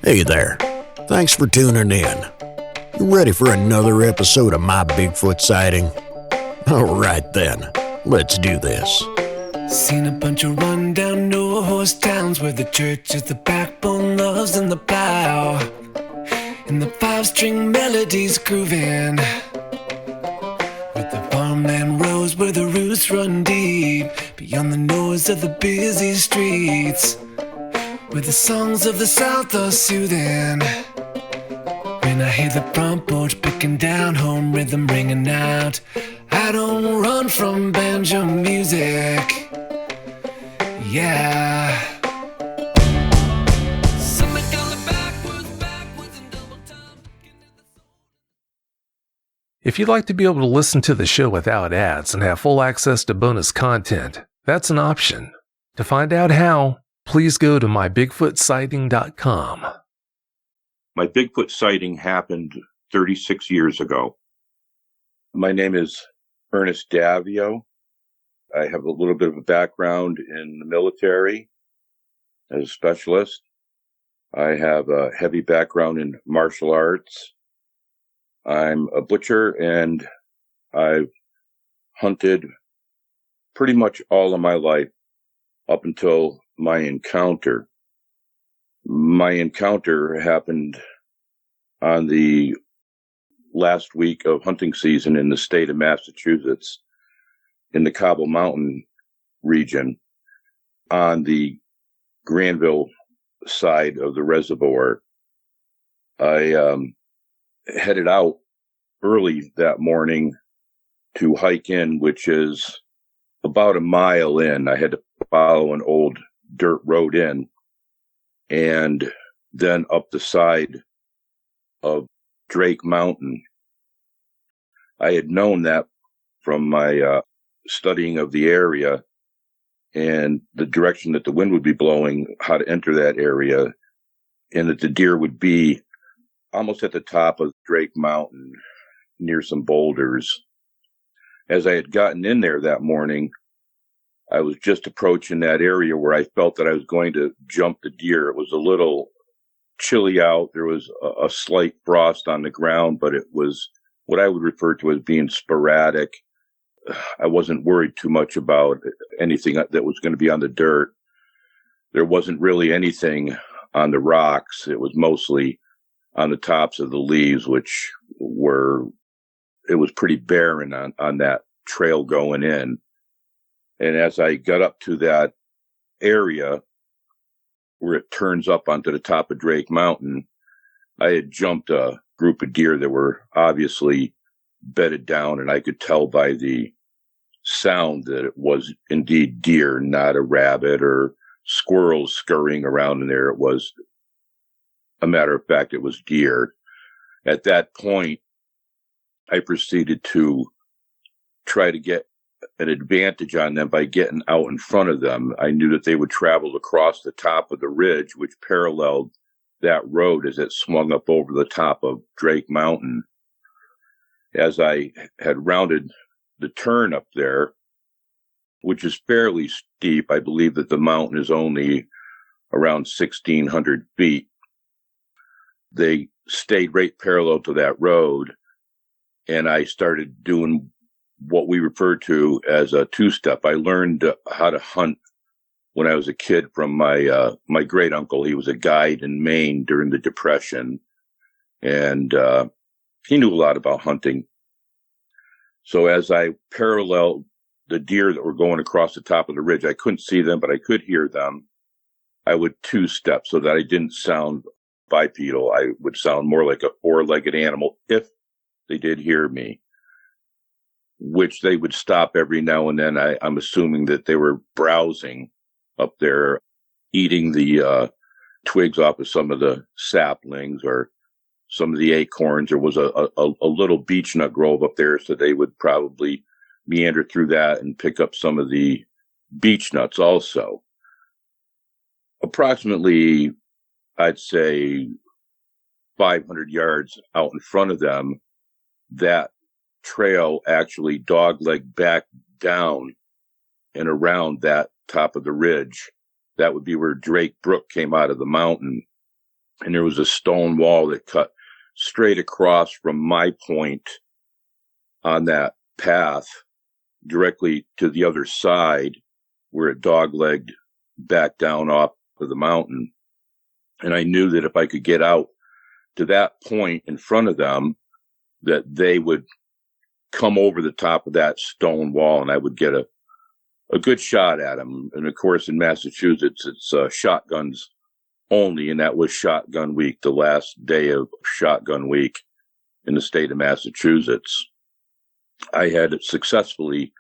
Hey there. Thanks for tuning in. You ready for another episode of My Bigfoot Sighting? Alright then, let's do this. Seen a bunch of rundown no-horse towns where the church is the backbone, love's in the plow, and the five-string melodies grooving, with the farmland rows where the roots run deep, beyond the noise of the busy streets, where the songs of the South are soothing. When I hear the front porch picking down, home rhythm ringing out, I don't run from banjo music. Yeah. If you'd like to be able to listen to the show without ads and have full access to bonus content, that's an option. To find out how, please go to mybigfootsighting.com. My Bigfoot sighting happened 36 years ago. My name is Ernest Davieau. I have a little bit of a background in the military as a specialist. I have a heavy background in martial arts. I'm a butcher, and I've hunted pretty much all of my life up until my encounter. My encounter happened on the last week of hunting season in the state of Massachusetts, in the Cobble Mountain region, on the Granville side of the reservoir. I headed out early that morning to hike in, which is about a mile in. I had to follow an old dirt road in, and then up the side of Drake Mountain. I had known that from my studying of the area and the direction that the wind would be blowing, how to enter that area, and that the deer would be almost at the top of Drake Mountain near some boulders. As I had gotten in there that morning, I was just approaching that area where I felt that I was going to jump the deer. It was a little chilly out. There was a slight frost on the ground, but it was what I would refer to as being sporadic. I wasn't worried too much about anything that was going to be on the dirt. There wasn't really anything on the rocks. It was mostly on the tops of the leaves, which it was pretty barren on that trail going in. And as I got up to that area where it turns up onto the top of Drake Mountain, I had jumped a group of deer that were obviously bedded down, and I could tell by the sound that it was indeed deer, not a rabbit or squirrels scurrying around in there. It was, a matter of fact, it was deer. At that point, I proceeded to try to get an advantage on them by getting out in front of them. I knew that they would travel across the top of the ridge, which paralleled that road as it swung up over the top of Drake Mountain. As I had rounded the turn up there, which is fairly steep, I believe that the mountain is only around 1,600 feet. They stayed right parallel to that road, and I started doing what we refer to as a two-step. I learned how to hunt when I was a kid from my great uncle. He was a guide in Maine during the Depression, and he knew a lot about hunting. So as I paralleled the deer that were going across the top of the ridge, I couldn't see them, but I could hear them. I would two-step so that I didn't sound bipedal. I would sound more like a four-legged animal if they did hear me, which they would stop every now and then. I'm assuming that they were browsing up there, eating the twigs off of some of the saplings or some of the acorns. There was a little beech nut grove up there, so they would probably meander through that and pick up some of the beech nuts also. Approximately, I'd say 500 yards out in front of them, that trail actually dogleg back down and around that top of the ridge that would be where Drake Brook came out of the mountain. And there was a stone wall that cut straight across from my point on that path directly to the other side where it dog-legged back down off of the mountain. And I knew that if I could get out to that point in front of them, that they would come over the top of that stone wall and I would get a good shot at them. And of course, in Massachusetts, it's shotguns only, and that was shotgun week, the last day of shotgun week in the state of Massachusetts. I had successfully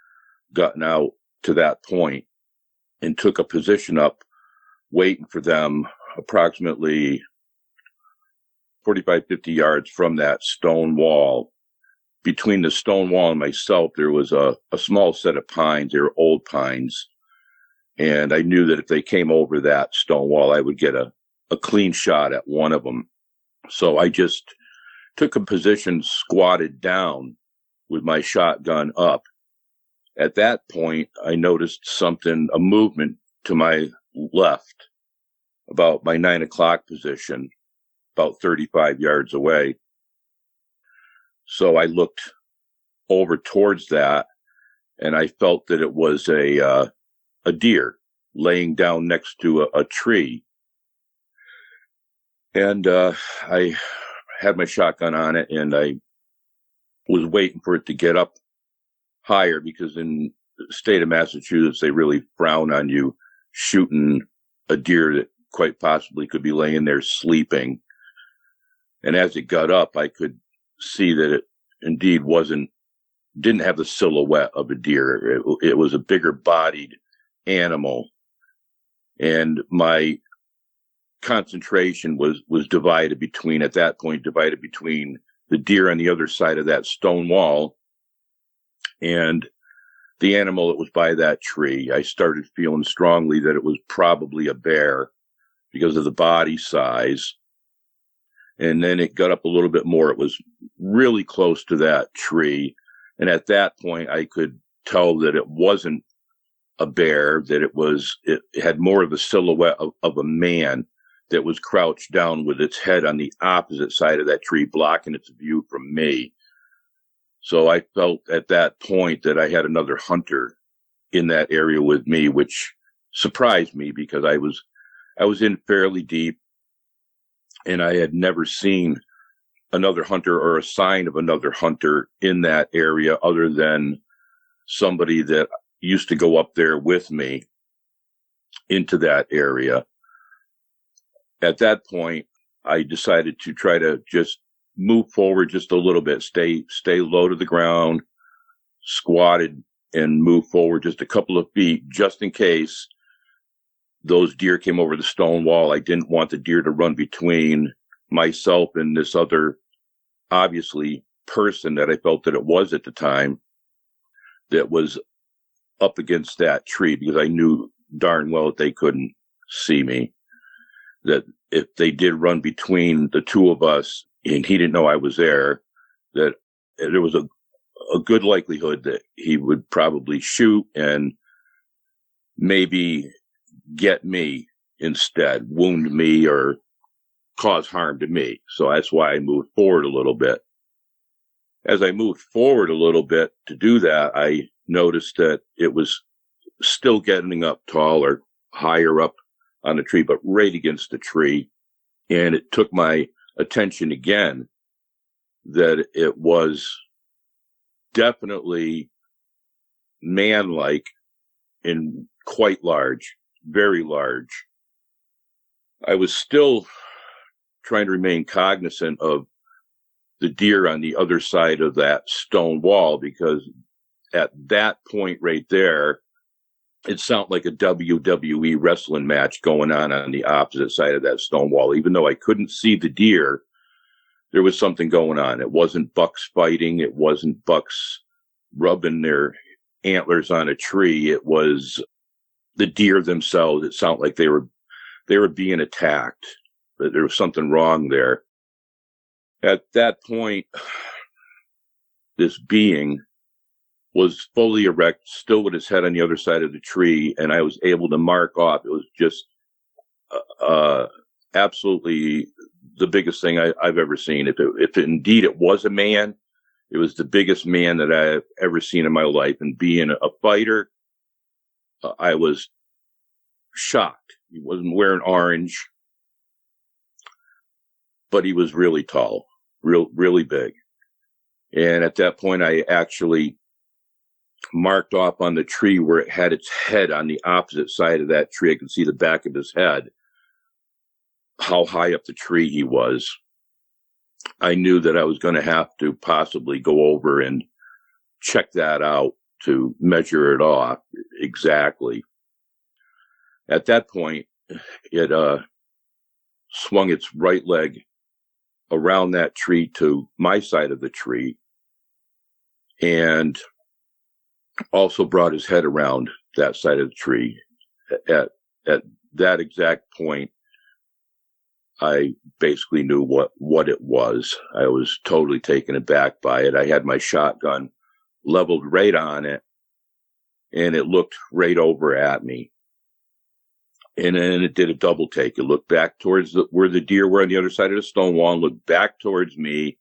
gotten out to that point and took a position up waiting for them approximately 45, 50 yards from that stone wall. Between the stone wall and myself, there was a small set of pines. They were old pines. And I knew that if they came over that stone wall, I would get a clean shot at one of them. So I just took a position, squatted down with my shotgun up. At that point, I noticed a movement to my left, about my 9 o'clock position, about 35 yards away. So I looked over towards that, and I felt that it was a deer laying down next to a tree. And I had my shotgun on it, and I was waiting for it to get up higher, because in the state of Massachusetts, they really frown on you shooting a deer that quite possibly could be laying there sleeping. And as it got up, I could see that it indeed didn't have the silhouette of a deer. It was a bigger bodied animal. And my concentration was divided between the deer on the other side of that stone wall and the animal that was by that tree. I started feeling strongly that it was probably a bear because of the body size. And then it got up a little bit more. It was really close to that tree. And at that point, I could tell that it wasn't a bear, that it had more of a silhouette of a man that was crouched down with its head on the opposite side of that tree, blocking its view from me. So I felt at that point that I had another hunter in that area with me, which surprised me because I was in fairly deep, and I had never seen another hunter or a sign of another hunter in that area other than somebody that used to go up there with me into that area. At that point, I decided to try to just move forward just a little bit, stay low to the ground, squatted, and move forward just a couple of feet, just in case those deer came over the stone wall. I didn't want the deer to run between myself and this other, obviously, person that I felt that it was at the time that was up against that tree, because I knew darn well that they couldn't see me. That if they did run between the two of us and he didn't know I was there, that there was a good likelihood that he would probably shoot and maybe get me instead, wound me or cause harm to me. So that's why I moved forward a little bit. As I moved forward a little bit to do that, I noticed that it was still getting up taller, higher up on the tree, but right against the tree. And it took my attention again that it was definitely man-like and quite large, very large. I was still trying to remain cognizant of the deer on the other side of that stone wall, because at that point right there, it sounded like a WWE wrestling match going on the opposite side of that stone wall. Even though I couldn't see the deer, there was something going on. It wasn't bucks fighting. It wasn't bucks rubbing their antlers on a tree. It was the deer themselves. It sounded like they were being attacked. That there was something wrong there. At that point, this being was fully erect, still with his head on the other side of the tree, and I was able to mark off. It was just absolutely the biggest thing I've ever seen. If indeed it was a man, it was the biggest man that I've ever seen in my life. And being a fighter, I was shocked. He wasn't wearing orange, but he was really tall, really big. And at that point, I actually marked off on the tree where it had its head on the opposite side of that tree. I could see the back of his head, how high up the tree he was. I knew that I was going to have to possibly go over and check that out to measure it off exactly. At that point, it swung its right leg around that tree to my side of the tree, and also brought his head around that side of the tree. At that exact point, I basically knew what it was. I was totally taken aback by it. I had my shotgun leveled right on it, and it looked right over at me. And then it did a double take. It looked back towards where the deer were on the other side of the stone wall, and looked back towards me,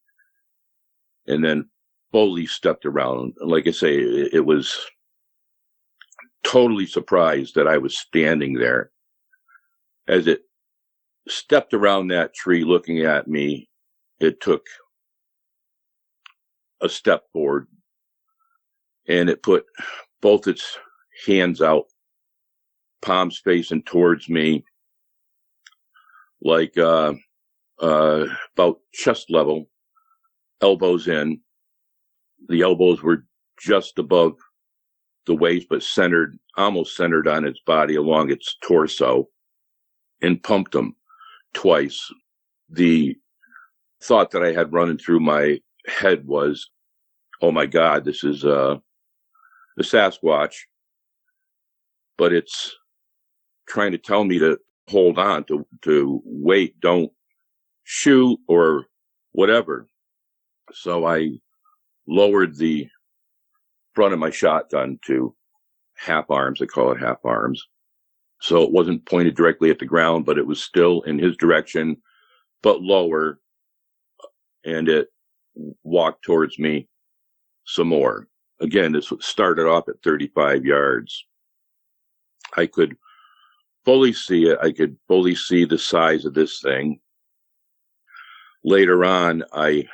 and then fully stepped around. Like I say, it was totally surprised that I was standing there. As it stepped around that tree looking at me, it took a step forward, and it put both its hands out, palms facing towards me, like about chest level, elbows in. The elbows were just above the waist, but almost centered on its body along its torso, and pumped them twice. The thought that I had running through my head was, oh my God, this is the Sasquatch, but it's trying to tell me to hold on, to wait, don't shoot or whatever. So I lowered the front of my shotgun to half arms. I call it half arms. So it wasn't pointed directly at the ground, but it was still in his direction, but lower. And it walked towards me some more. Again, this started off at 35 yards. I could fully see it. I could fully see the size of this thing. Later on, I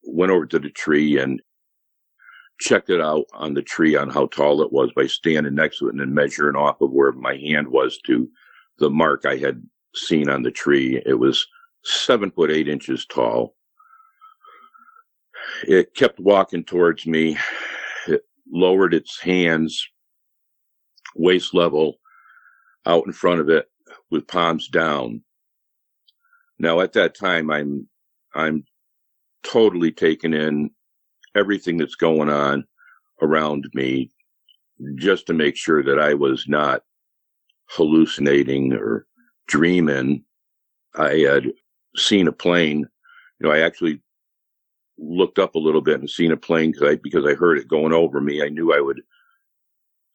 went over to the tree and checked it out on the tree on how tall it was by standing next to it and then measuring off of where my hand was to the mark I had seen on the tree. It was 7'8" tall. It kept walking towards me. It lowered its hands waist level out in front of it with palms down. Now at that time, I'm totally taking in everything that's going on around me, just to make sure that I was not hallucinating or dreaming. I had seen a plane. I actually looked up a little bit and seen a plane because I heard it going over me. I knew I would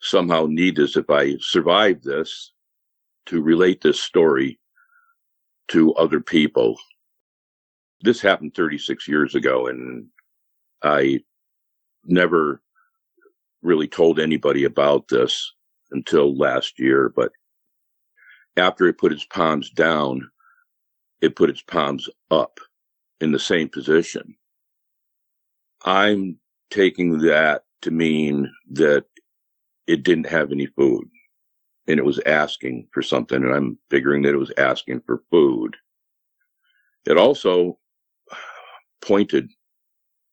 somehow need this if I survived this to relate this story to other people. This happened 36 years ago, and I never really told anybody about this until last year. But after it put its palms down, it put its palms up in the same position. I'm taking that to mean that it didn't have any food, and it was asking for something, and I'm figuring that it was asking for food. It also pointed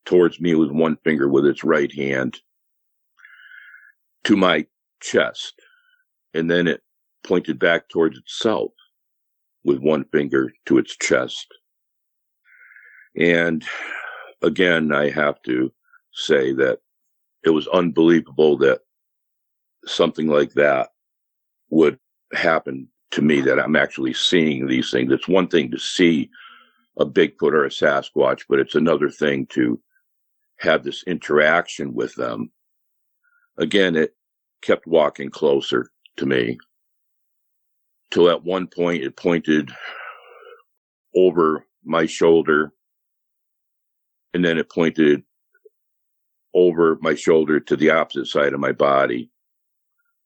towards me with one finger with its right hand to my chest, and then it pointed back towards itself with one finger to its chest. And again, I have to say that it was unbelievable that something like that would happen to me, that I'm actually seeing these things. It's one thing to see a Bigfoot or a Sasquatch, but it's another thing to have this interaction with them. Again, it kept walking closer to me, till at one point it pointed over my shoulder, and then it pointed over my shoulder to the opposite side of my body.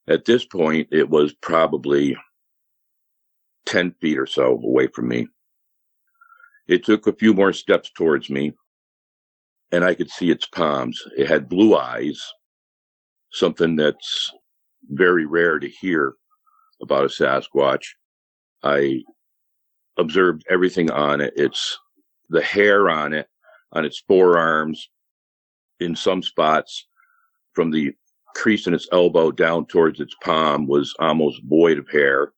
At this point, it was probably 10 feet or so away from me. It took a few more steps towards me, and I could see its palms. It had blue eyes, something that's very rare to hear about a Sasquatch. I observed everything on it. It's the hair on it, on its forearms, in some spots, from the crease in its elbow down towards its palm, was almost void of hair.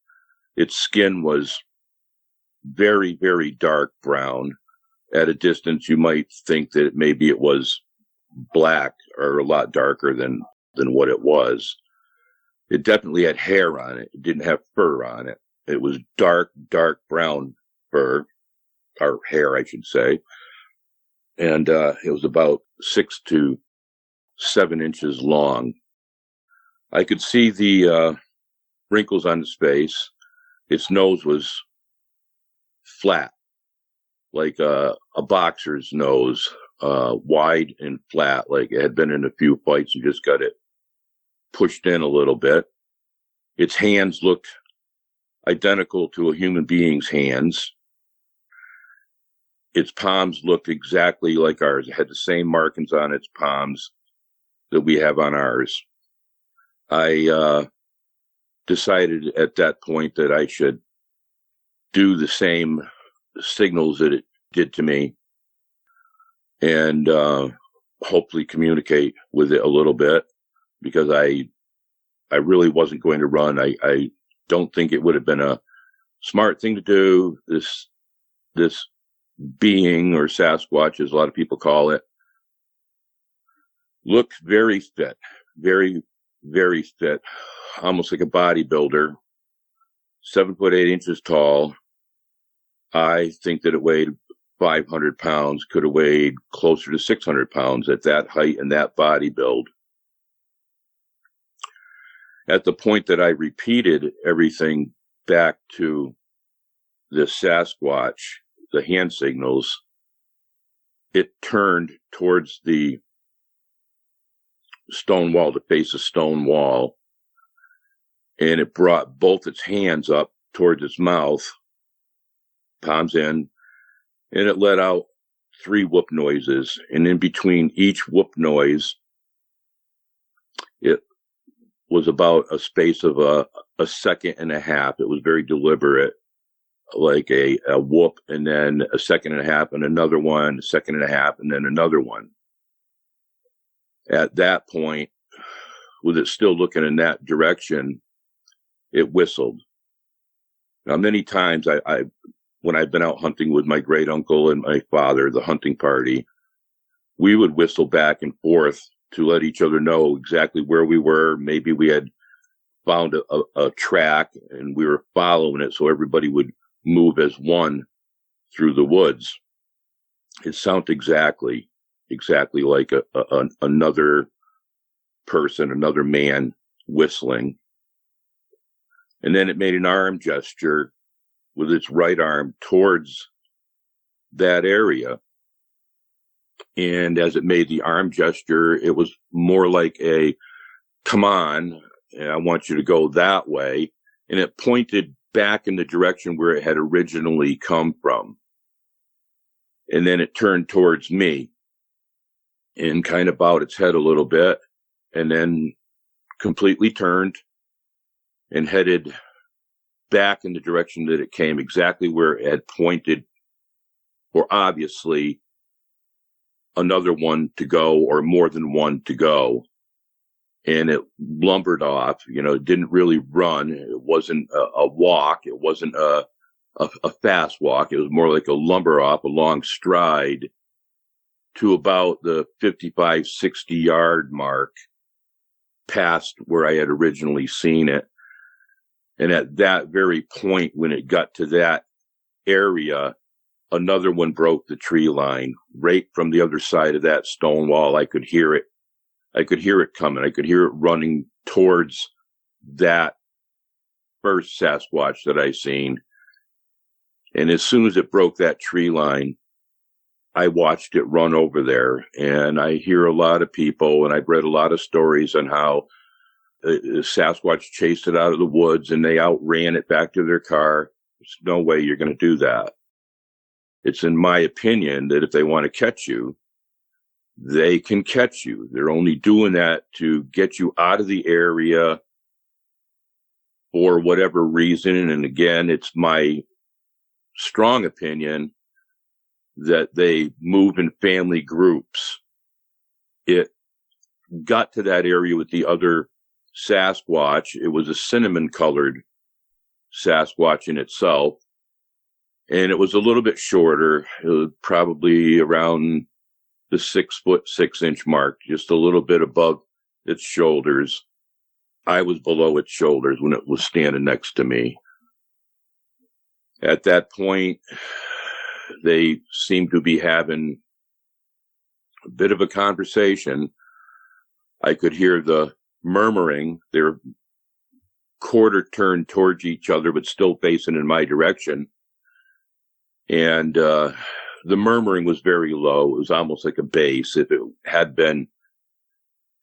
Its skin was very, very dark brown. At a distance, you might think that maybe it was black or a lot darker than what it was. It definitely had hair on it. It didn't have fur on it. It was dark, dark brown fur, or hair, I should say. And it was about 6 to 7 inches long. I could see the wrinkles on its face. Its nose was flat, like a boxer's nose, wide and flat, like it had been in a few fights and just got it pushed in a little bit. Its hands looked identical to a human being's hands. Its palms looked exactly like ours. It had the same markings on its palms that we have on ours. I decided at that point that I should do the same signals that it did to me, and hopefully communicate with it a little bit, because I really wasn't going to run. I don't think it would have been a smart thing to do. This being, or Sasquatch, as a lot of people call it, looked very fit, very, very fit, almost like a bodybuilder, 7'8" tall. I think that it weighed 500 pounds, could have weighed closer to 600 pounds at that height and that body build. At the point that I repeated everything back to the Sasquatch, the hand signals, it turned towards the stone wall, to face a stone wall, and it brought both its hands up towards its mouth, palms in, and it let out 3 whoop noises. And in between each whoop noise, it was about a space of a second and a half. It was very deliberate, like a whoop, and then a second and a half, and another one, a second and a half, and then another one. At that point, with it still looking in that direction, it whistled. Now, many times when I've been out hunting with my great uncle and my father, the hunting party, we would whistle back and forth to let each other know exactly where we were. Maybe we had found a track and we were following it, so everybody would move as one through the woods. It sounded exactly like another person, another man whistling. And then it made an arm gesture with its right arm towards that area. And as it made the arm gesture, it was more like a, come on, I want you to go that way. And it pointed back in the direction where it had originally come from. And then it turned towards me and kind of bowed its head a little bit, and then completely turned and headed back in the direction that it came, exactly where it had pointed, or obviously another one to go, or more than one to go. And it lumbered off. It didn't really run. It wasn't a walk. It wasn't a fast walk. It was more like a lumber off, a long stride, to about the 55, 60 yard mark past where I had originally seen it. And at that very point, when it got to that area, another one broke the tree line right from the other side of that stone wall. I could hear it I could hear it coming. I could hear it running towards that first Sasquatch that I seen. And as soon as it broke that tree line, I watched it run over there. And I hear a lot of people, and I've read a lot of stories on how Sasquatch chased it out of the woods and they outran it back to their car. There's no way you're going to do that. It's in my opinion that if they want to catch you, they can catch you. They're only doing that to get you out of the area for whatever reason. And again, it's my strong opinion that they move in family groups. It got to that area with the other Sasquatch. It was a cinnamon colored Sasquatch in itself. And it was a little bit shorter. It was probably around the 6'6" mark, just a little bit above its shoulders. I was below its shoulders when it was standing next to me. At that point, they seemed to be having a bit of a conversation. I could hear the murmuring. Their quarter turned towards each other, but still facing in my direction. And the murmuring was very low. It was almost like a bass. If it had been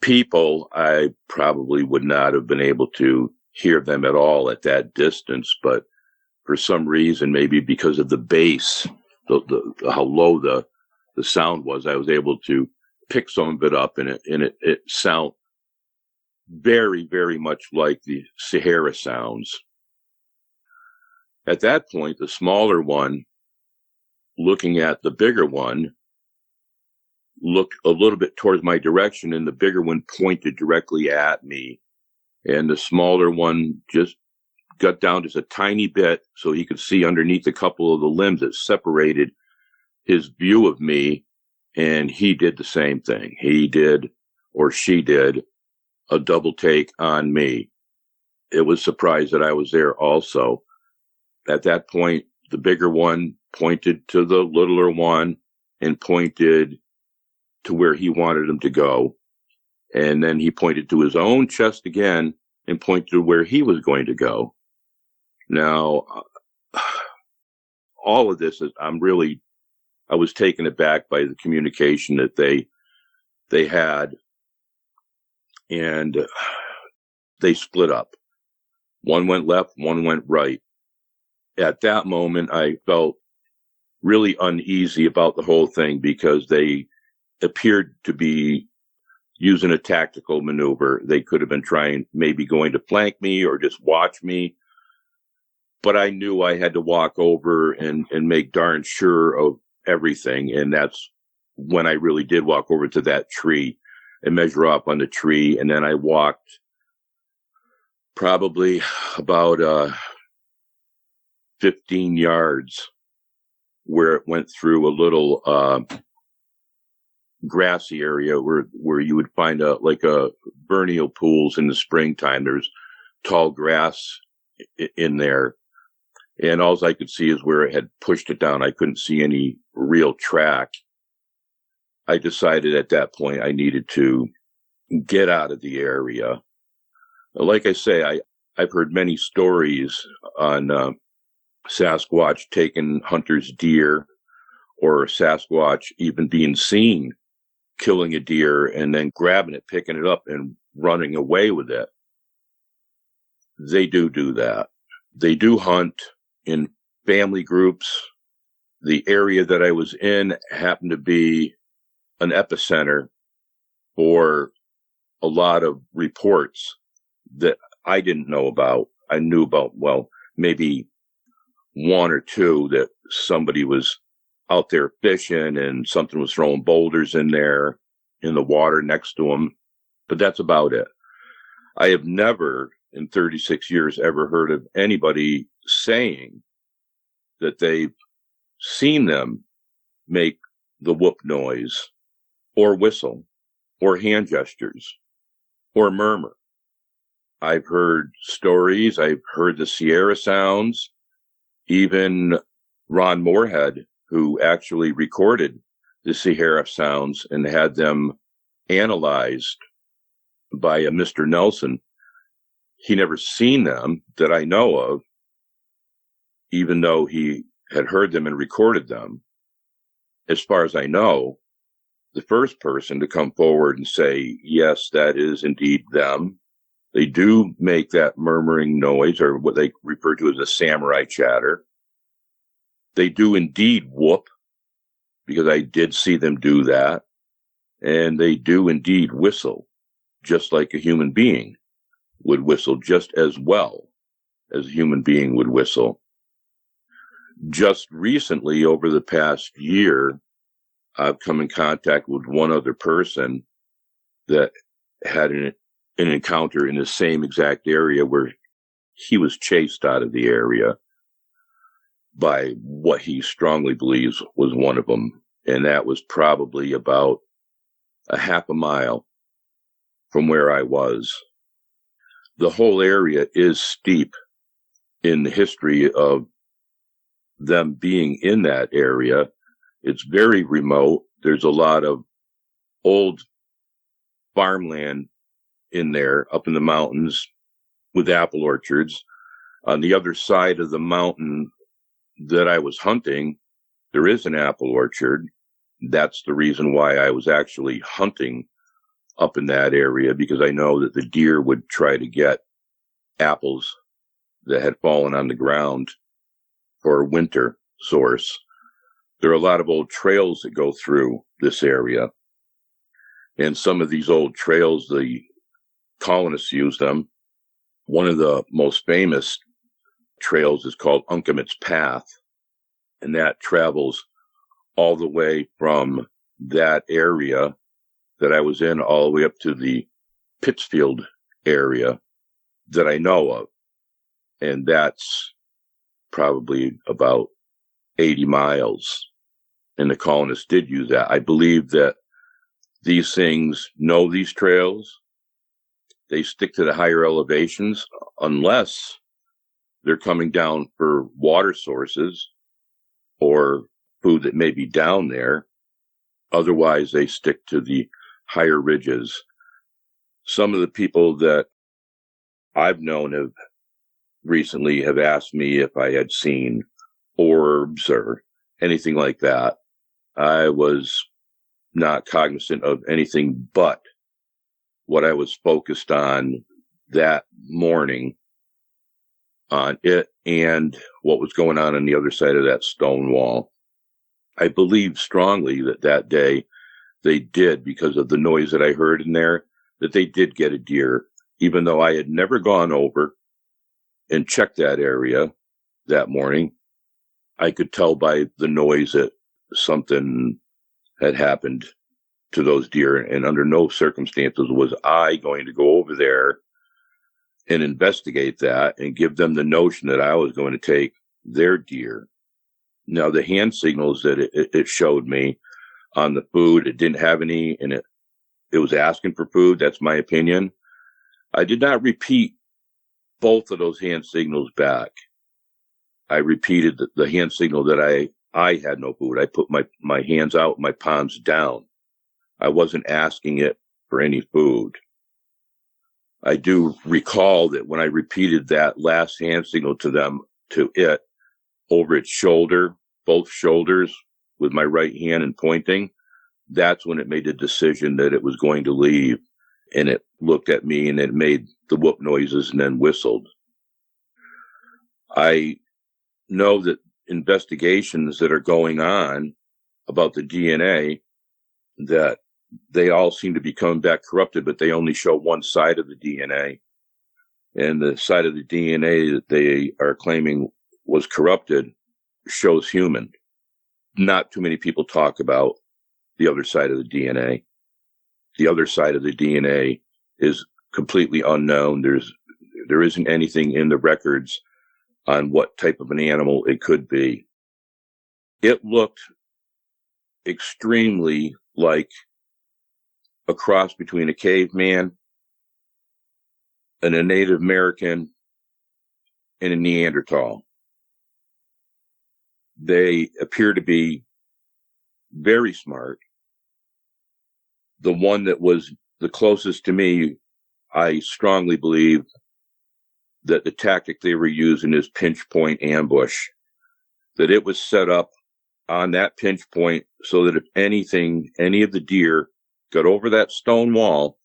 people, I probably would not have been able to hear them at all at that distance. But for some reason, maybe because of the bass, how low the sound was, I was able to pick some of it up, and it sound very, very much like the Sahara sounds. At that point, the smaller one, looking at the bigger one, looked a little bit towards my direction, and the bigger one pointed directly at me. And the smaller one just got down just a tiny bit so he could see underneath a couple of the limbs that separated his view of me. And he did the same thing. He did, or she did, a double take on me. It was surprised that I was there also. At that point, the bigger one pointed to the littler one and pointed to where he wanted him to go. And then he pointed to his own chest again and pointed to where he was going to go. Now, all of this is, I was taken aback by the communication that they had, and they split up. One went left, one went right. At that moment, I felt really uneasy about the whole thing because they appeared to be using a tactical maneuver. They could have been maybe going to flank me or just watch me. But I knew I had to walk over and make darn sure of everything. And that's when I really did walk over to that tree and measure up on the tree. And then I walked probably about 15 yards where it went through a little grassy area where you would find a vernal pools in the springtime. There's tall grass in there. And all I could see is where it had pushed it down. I couldn't see any real track. I decided at that point I needed to get out of the area. Like I say, I've heard many stories on Sasquatch taking hunters' deer, or Sasquatch even being seen killing a deer and then grabbing it, picking it up, and running away with it. They do that. They do hunt in family groups. The area that I was in happened to be an epicenter for a lot of reports that I didn't know about. I knew about, maybe one or two that somebody was out there fishing and something was throwing boulders in there in the water next to them. But that's about it. I have never in 36 years ever heard of anybody saying that they've seen them make the whoop noise or whistle or hand gestures or murmur. I've heard stories. I've heard the Sierra sounds. Even Ron Moorhead, who actually recorded the Sahara sounds and had them analyzed by a Mr. Nelson. He never seen them that I know of, even though he had heard them and recorded them. As far as I know, the first person to come forward and say, yes, that is indeed them. They do make that murmuring noise, or what they refer to as a samurai chatter. They do indeed whoop, because I did see them do that. And they do indeed whistle, just like a human being would whistle, just as well as a human being would whistle. Just recently, over the past year, I've come in contact with one other person that had an encounter in the same exact area where he was chased out of the area by what he strongly believes was one of them. And that was probably about a half a mile from where I was. The whole area is steep in the history of them being in that area. It's very remote. There's a lot of old farmland in there up in the mountains with apple orchards. On the other side of the mountain that I was hunting, there is an apple orchard. That's the reason why I was actually hunting up in that area, because I know that the deer would try to get apples that had fallen on the ground for a winter source. There are a lot of old trails that go through this area. And some of these old trails, the colonists used them. One of the most famous trails is called Unkemit's Path, and that travels all the way from that area that I was in all the way up to the Pittsfield area that I know of. And that's probably about 80 miles. And the colonists did use that. I believe that these things know these trails. They stick to the higher elevations unless they're coming down for water sources or food that may be down there. Otherwise, they stick to the higher ridges. Some of the people that I've known have recently have asked me if I had seen orbs or anything like that. I was not cognizant of anything but what I was focused on that morning, on it and what was going on the other side of that stone wall. I believe strongly that that day they did, because of the noise that I heard in there, that they did get a deer, even though I had never gone over and checked that area that morning. I could tell by the noise that something had happened to those deer, and under no circumstances was I going to go over there and investigate that and give them the notion that I was going to take their deer. Now, the hand signals that it showed me on the food, it didn't have any, and it was asking for food. That's my opinion. I did not repeat both of those hand signals back. I repeated the hand signal that I had no food. I put my hands out, my palms down. I wasn't asking it for any food. I do recall that when I repeated that last hand signal to it, over its shoulder, both shoulders, with my right hand and pointing, that's when it made the decision that it was going to leave. And it looked at me and it made the whoop noises and then whistled. I know that investigations that are going on about the DNA, that they all seem to be coming back corrupted, but they only show one side of the DNA. And the side of the DNA that they are claiming was corrupted shows human. Not too many people talk about the other side of the DNA. The other side of the DNA is completely unknown. There isn't anything in the records on what type of an animal it could be. It looked extremely like a cross between a caveman and a Native American and a Neanderthal. They appear to be very smart. The one that was the closest to me I strongly believe that the tactic they were using is pinch point ambush, that it was set up on that pinch point so that if any of the deer got over that stone wall,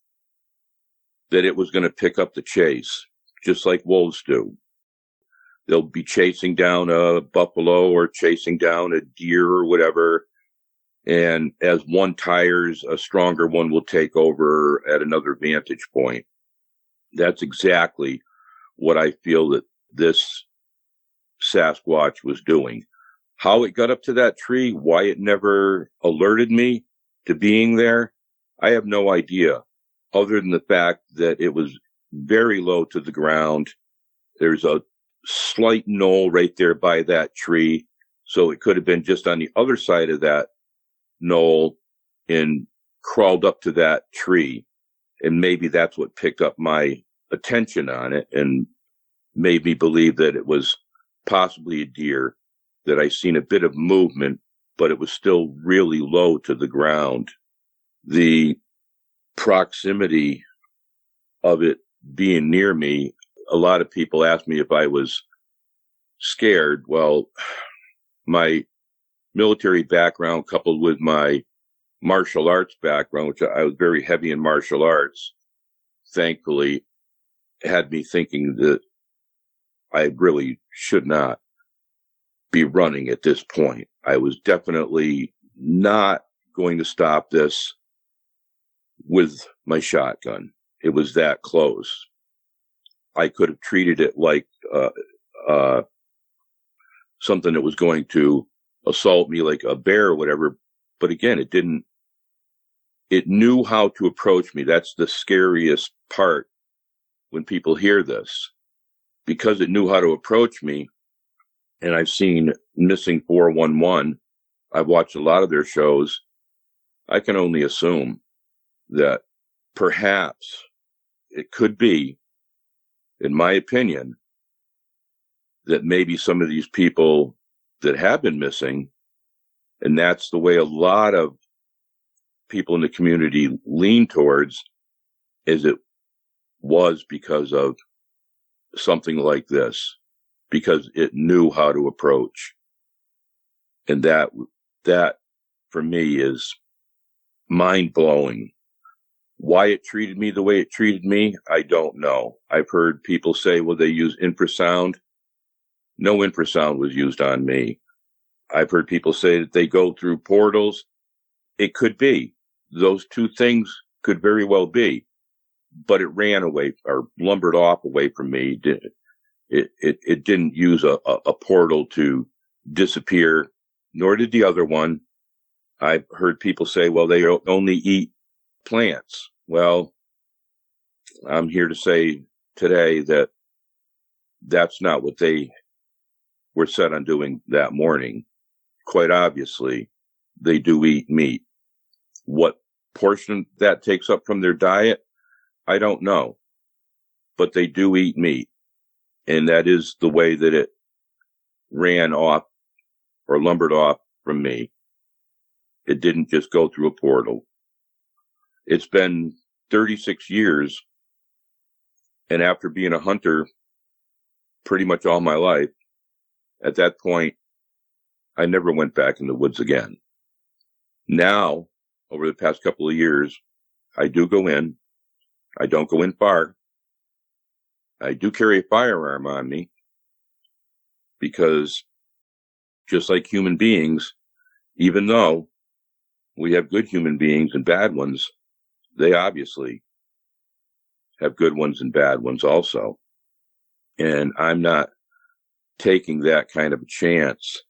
that it was going to pick up the chase, just like wolves do. They'll be chasing down a buffalo or chasing down a deer or whatever. And as one tires, a stronger one will take over at another vantage point. That's exactly what I feel that this Sasquatch was doing. How it got up to that tree, why it never alerted me to being there, I have no idea, other than the fact that it was very low to the ground. There's a slight knoll right there by that tree, so it could have been just on the other side of that knoll and crawled up to that tree, and maybe that's what picked up my attention on it and made me believe that it was possibly a deer, that I seen a bit of movement, but it was still really low to the ground. The proximity of it being near me, a lot of people asked me if I was scared. Well, my military background coupled with my martial arts background, which I was very heavy in martial arts, thankfully had me thinking that I really should not be running at this point. I was definitely not going to stop this with my shotgun. It was that close. I could have treated it like something that was going to assault me, like a bear or whatever. But again, it didn't. It knew how to approach me. That's the scariest part when people hear this. Because it knew how to approach me, and I've seen Missing 411, I've watched a lot of their shows, I can only assume that perhaps it could be, in my opinion, that maybe some of these people that have been missing, and that's the way a lot of people in the community lean towards, is it was because of something like this, because it knew how to approach. And that for me is mind-blowing. Why it treated me the way it treated me, I don't know. I've heard people say, well, they use infrasound. No infrasound was used on me. I've heard people say that they go through portals. It could be. Those two things could very well be. But it ran away or lumbered off away from me. It didn't use a portal to disappear, nor did the other one. I've heard people say, well, they only eat plants. Well, I'm here to say today that that's not what they were set on doing that morning. Quite obviously, they do eat meat. What portion that takes up from their diet, I don't know. But they do eat meat. And that is the way that it ran off or lumbered off from me. It didn't just go through a portal. It's been 36 years. And after being a hunter pretty much all my life, at that point, I never went back in the woods again. Now, over the past couple of years, I do go in. I don't go in far. I do carry a firearm on me because just like human beings, even though we have good human beings and bad ones, they obviously have good ones and bad ones also. And I'm not taking that kind of a chance.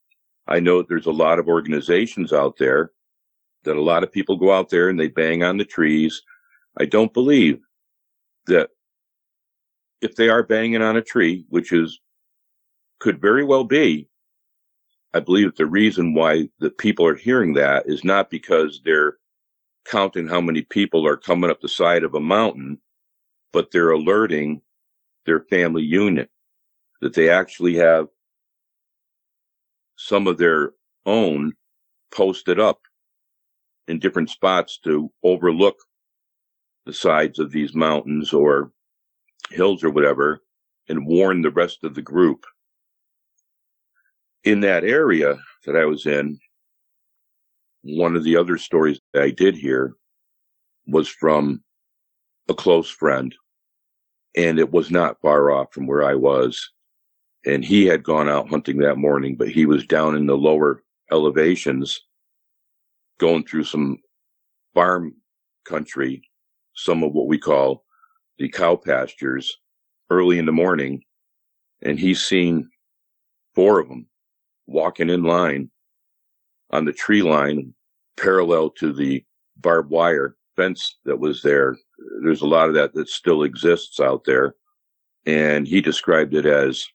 I know that there's a lot of organizations out there that a lot of people go out there and they bang on the trees. I don't believe that if they are banging on a tree, which could very well be, I believe that the reason why the people are hearing that is not because they're counting how many people are coming up the side of a mountain, but they're alerting their family unit that they actually have some of their own posted up in different spots to overlook the sides of these mountains or hills or whatever and warn the rest of the group. In that area that I was in, one of the other stories that I did hear was from a close friend, and it was not far off from where I was. And he had gone out hunting that morning, but he was down in the lower elevations going through some farm country, some of what we call the cow pastures, early in the morning. And he's seen 4 of them walking in line on the tree line parallel to the barbed wire fence that was there. There's a lot of that still exists out there. And he described it as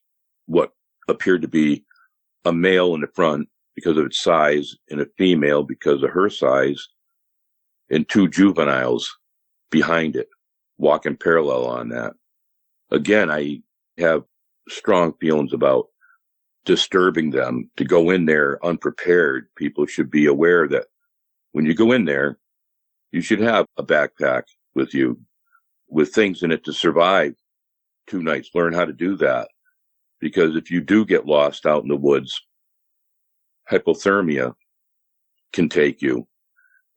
what appeared to be a male in the front because of its size and a female because of her size, and 2 juveniles behind it walking parallel on that. Again, I have strong feelings about disturbing them. To go in there unprepared, people should be aware that when you go in there, you should have a backpack with you with things in it to survive 2 nights. Learn how to do that. Because if you do get lost out in the woods, hypothermia can take you,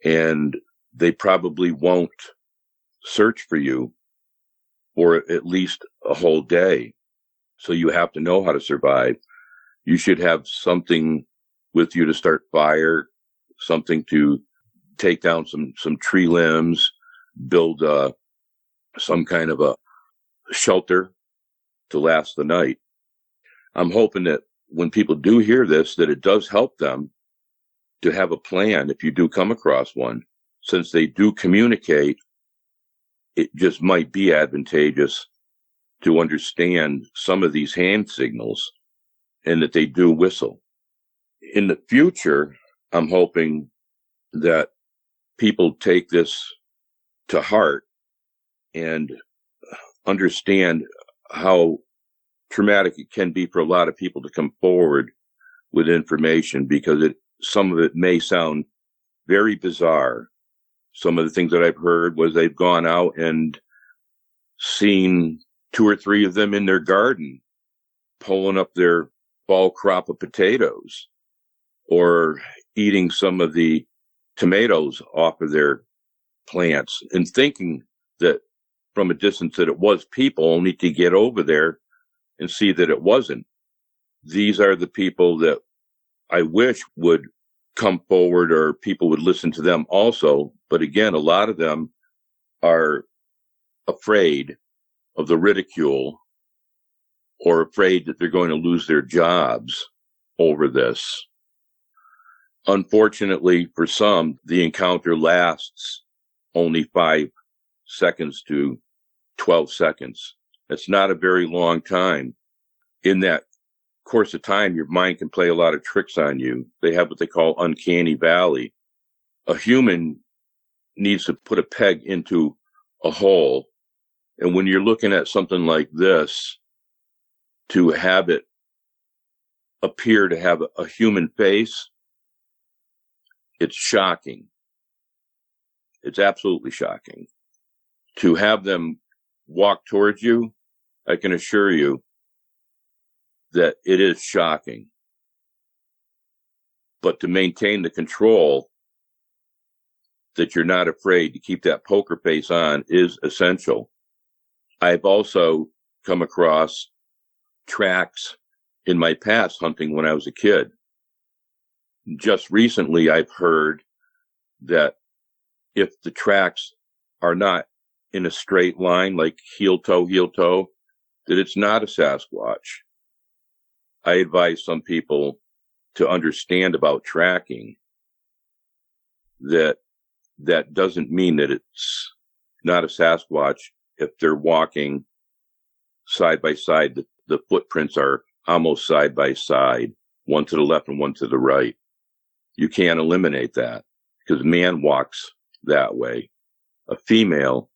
and they probably won't search for you for at least a whole day. So you have to know how to survive. You should have something with you to start fire, something to take down some tree limbs, build some kind of a shelter to last the night. I'm hoping that when people do hear this, that it does help them to have a plan if you do come across one. Since they do communicate, it just might be advantageous to understand some of these hand signals and that they do whistle. In the future, I'm hoping that people take this to heart and understand how traumatic it can be for a lot of people to come forward with information, because some of it may sound very bizarre. Some of the things that I've heard was they've gone out and seen 2 or 3 of them in their garden pulling up their fall crop of potatoes or eating some of the tomatoes off of their plants, and thinking that from a distance that it was people, only to get over there and see that it wasn't. These are the people that I wish would come forward, or people would listen to them also. But again, a lot of them are afraid of the ridicule or afraid that they're going to lose their jobs over this. Unfortunately, for some, the encounter lasts only 5 seconds to 12 seconds. That's not a very long time. In that course of time, your mind can play a lot of tricks on you. They have what they call uncanny valley. A human needs to put a peg into a hole. And when you're looking at something like this, to have it appear to have a human face, it's shocking. It's absolutely shocking. To have them walk towards you, I can assure you that it is shocking. But to maintain the control, that you're not afraid to keep that poker face on, is essential. I've also come across tracks in my past hunting when I was a kid. Just recently, I've heard that if the tracks are not in a straight line, like heel toe, that it's not a Sasquatch. I advise some people to understand about tracking that doesn't mean that it's not a Sasquatch if they're walking side by side. The footprints are almost side by side, one to the left and one to the right. You can't eliminate that because man walks that way. A female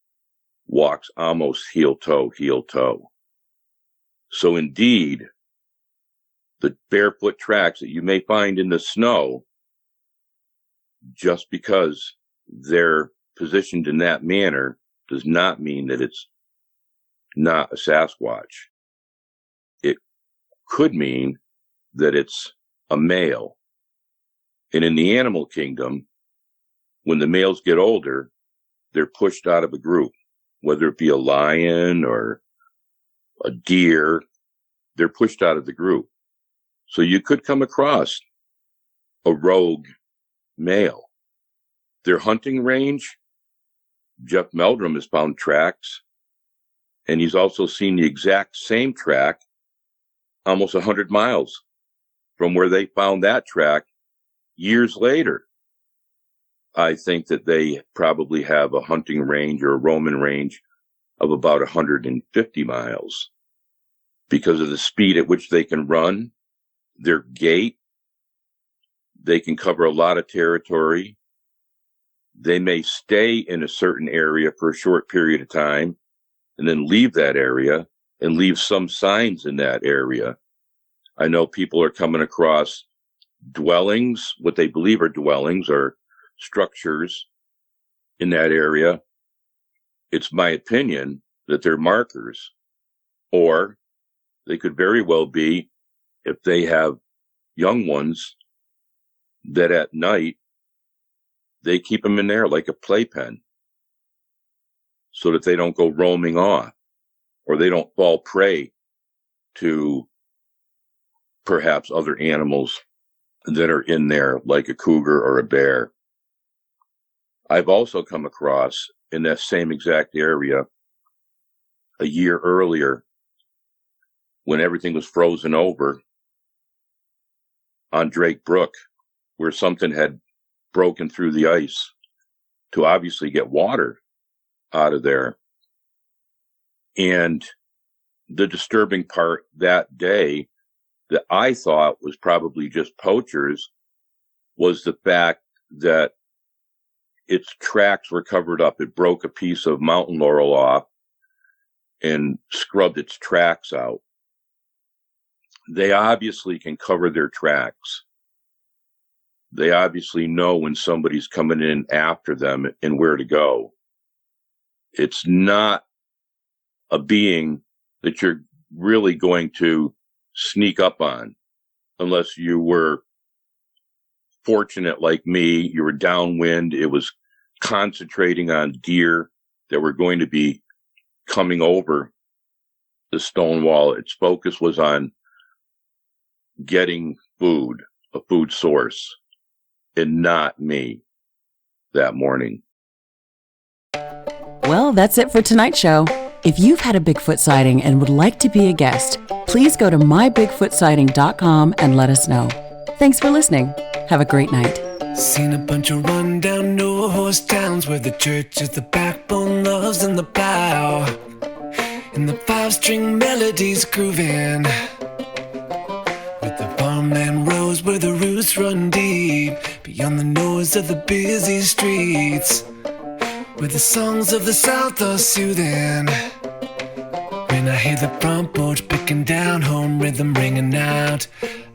walks almost heel toe. So indeed, the barefoot tracks that you may find in the snow, just because they're positioned in that manner, does not mean that it's not a Sasquatch. It could mean that it's a male. And in the animal kingdom, when the males get older, they're pushed out of a group, whether it be a lion or a deer, they're pushed out of the group. So you could come across a rogue male. Their hunting range, Jeff Meldrum has found tracks, and he's also seen the exact same track almost 100 miles from where they found that track years later. I think that they probably have a hunting range or a roaming range of about 150 miles because of the speed at which they can run, their gait. They can cover a lot of territory. They may stay in a certain area for a short period of time and then leave that area and leave some signs in that area. I know people are coming across dwellings, what they believe are dwellings or structures in that area. It's my opinion that they're markers, or they could very well be, if they have young ones, that at night they keep them in there like a playpen so that they don't go roaming off or they don't fall prey to perhaps other animals that are in there like a cougar or a bear. I've also come across in that same exact area a year earlier when everything was frozen over on Drake Brook, where something had broken through the ice to obviously get water out of there. And the disturbing part that day that I thought was probably just poachers was the fact that its tracks were covered up. It broke a piece of mountain laurel off and scrubbed its tracks out. They obviously can cover their tracks. They obviously know when somebody's coming in after them and where to go. It's not a being that you're really going to sneak up on unless you were fortunate like me. You were downwind. It was concentrating on deer that were going to be coming over the stone wall. Its focus was on getting food, a food source, and not me that morning. Well, that's it for tonight's show. If you've had a Bigfoot sighting and would like to be a guest, please go to mybigfootsighting.com and let us know. Thanks for listening. Have a great night. Seen a bunch of rundown no-horse towns where the church is the backbone, loves in the plow, and the five-string melodies grooving, with the farmland rows where the roots run deep, beyond the noise of the busy streets, where the songs of the South are soothing. When I hear the front porch picking down, home rhythm ringing out,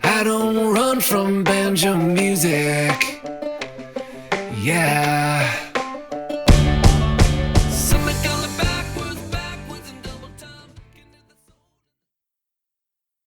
I don't run from banjo music. Yeah.